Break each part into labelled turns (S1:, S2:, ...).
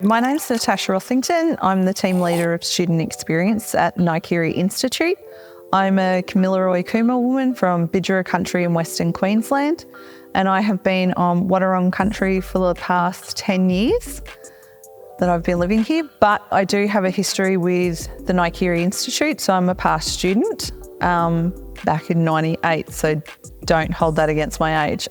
S1: My name's Natasha Rossington. I'm the team leader of student experience at NIKERI Institute. I'm a Kamilaroi Cooma woman from Bidjara country in Western Queensland, and I have been on Wadawurrung country for the past 10 years that I've been living here. But I do have a history with the NIKERI Institute, so I'm a past student back in '98, so don't hold that against my age.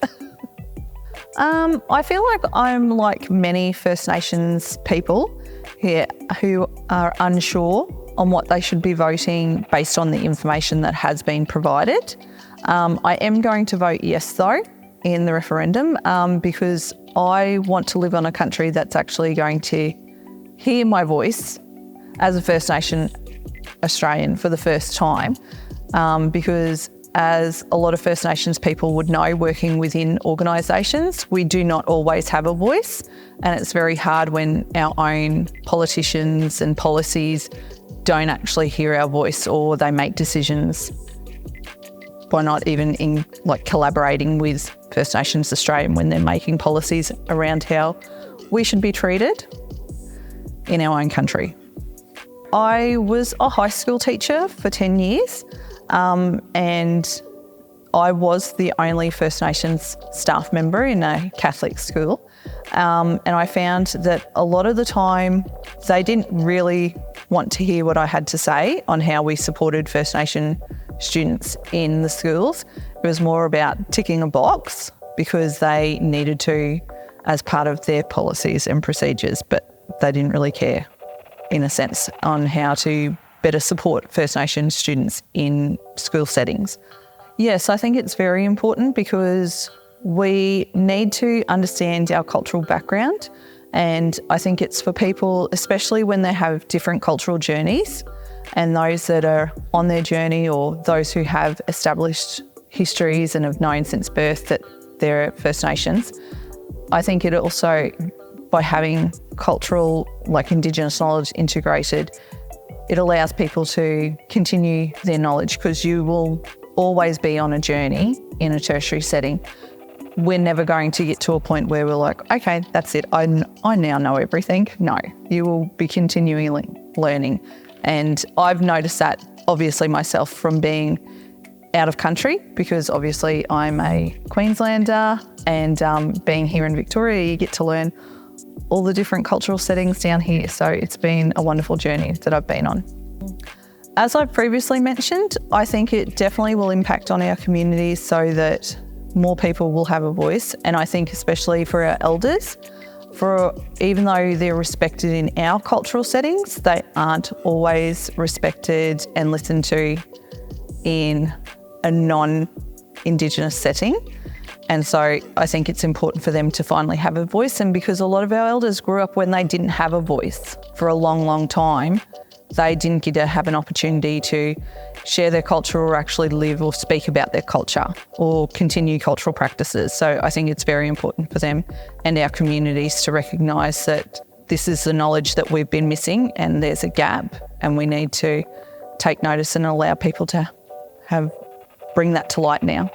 S1: I feel like I'm like many First Nations people here who are unsure on what they should be voting based on the information that has been provided. I am going to vote yes, though, in the referendum because I want to live on a country that's actually going to hear my voice as a First Nation Australian for the first time because as a lot of First Nations people would know, working within organisations, we do not always have a voice, and it's very hard when our own politicians and policies don't actually hear our voice, or they make decisions by not even collaborating with First Nations Australia when they're making policies around how we should be treated in our own country. I was a high school teacher for 10 years. And I was the only First Nations staff member in a Catholic school. And I found that a lot of the time they didn't really want to hear what I had to say on how we supported First Nation students in the schools. It was more about ticking a box because they needed to as part of their policies and procedures, but they didn't really care, in a sense, on how to better support First Nations students in school settings. Yes, I think it's very important because we need to understand our cultural background, and I think it's for people, especially when they have different cultural journeys, and those that are on their journey or those who have established histories and have known since birth that they're First Nations. I think it also, by having cultural, Indigenous knowledge integrated, it allows people to continue their knowledge because you will always be on a journey in a tertiary setting. We're never going to get to a point where we're like, okay, that's it, I now know everything. No, you will be continually learning. And I've noticed that obviously myself from being out of country, because obviously I'm a Queenslander, and being here in Victoria, you get to learn all the different cultural settings down here. So it's been a wonderful journey that I've been on. As I previously mentioned, I think it definitely will impact on our communities so that more people will have a voice. And I think especially for our elders, even though they're respected in our cultural settings, they aren't always respected and listened to in a non-Indigenous setting. And so I think it's important for them to finally have a voice. And because a lot of our elders grew up when they didn't have a voice for a long, long time, they didn't get to have an opportunity to share their culture or actually live or speak about their culture or continue cultural practices. So I think it's very important for them and our communities to recognise that this is the knowledge that we've been missing and there's a gap, and we need to take notice and allow people to bring that to light now.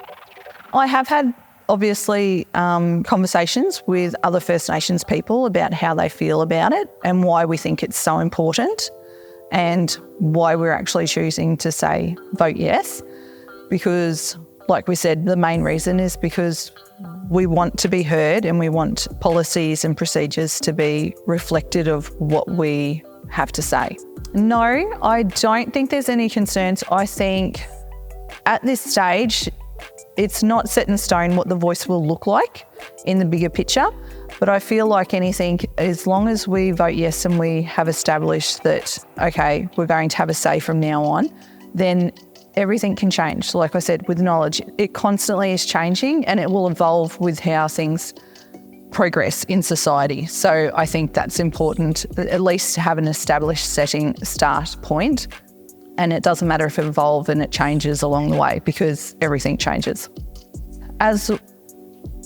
S1: I have had obviously conversations with other First Nations people about how they feel about it and why we think it's so important and why we're actually choosing to say vote yes. Because, like we said, the main reason is because we want to be heard and we want policies and procedures to be reflective of what we have to say. No, I don't think there's any concerns. I think at this stage, it's not set in stone what the voice will look like in the bigger picture, but I feel like anything, as long as we vote yes and we have established that, okay, we're going to have a say from now on, then everything can change. Like I said, with knowledge, it constantly is changing and it will evolve with how things progress in society. So I think that's important, at least to have an established start point. And it doesn't matter if it evolves and it changes along the way because everything changes. As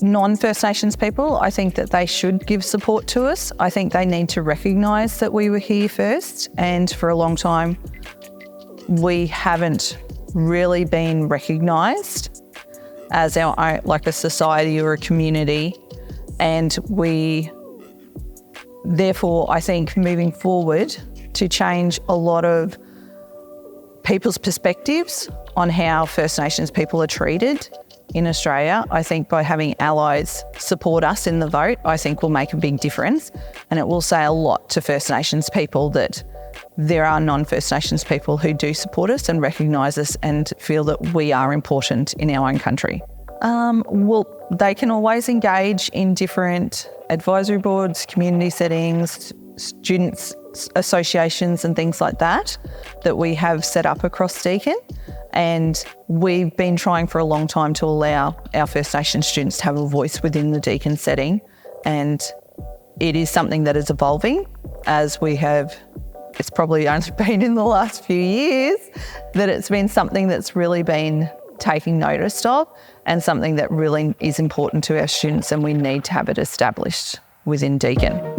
S1: non-First Nations people, I think that they should give support to us. I think they need to recognise that we were here first, and for a long time we haven't really been recognised as our own, like a society or a community, and we Therefore, I think moving forward to change a lot of people's perspectives on how First Nations people are treated in Australia, I think by having allies support us in the vote, I think will make a big difference. And it will say a lot to First Nations people that there are non-First Nations people who do support us and recognise us and feel that we are important in our own country. Well, they can always engage in different advisory boards, community settings, students associations and things like that we have set up across Deakin. And we've been trying for a long time to allow our First Nations students to have a voice within the Deakin setting. And it is something that is evolving as we have, it's probably only been in the last few years that it's been something that's really been taking notice of and something that really is important to our students, and we need to have it established within Deakin.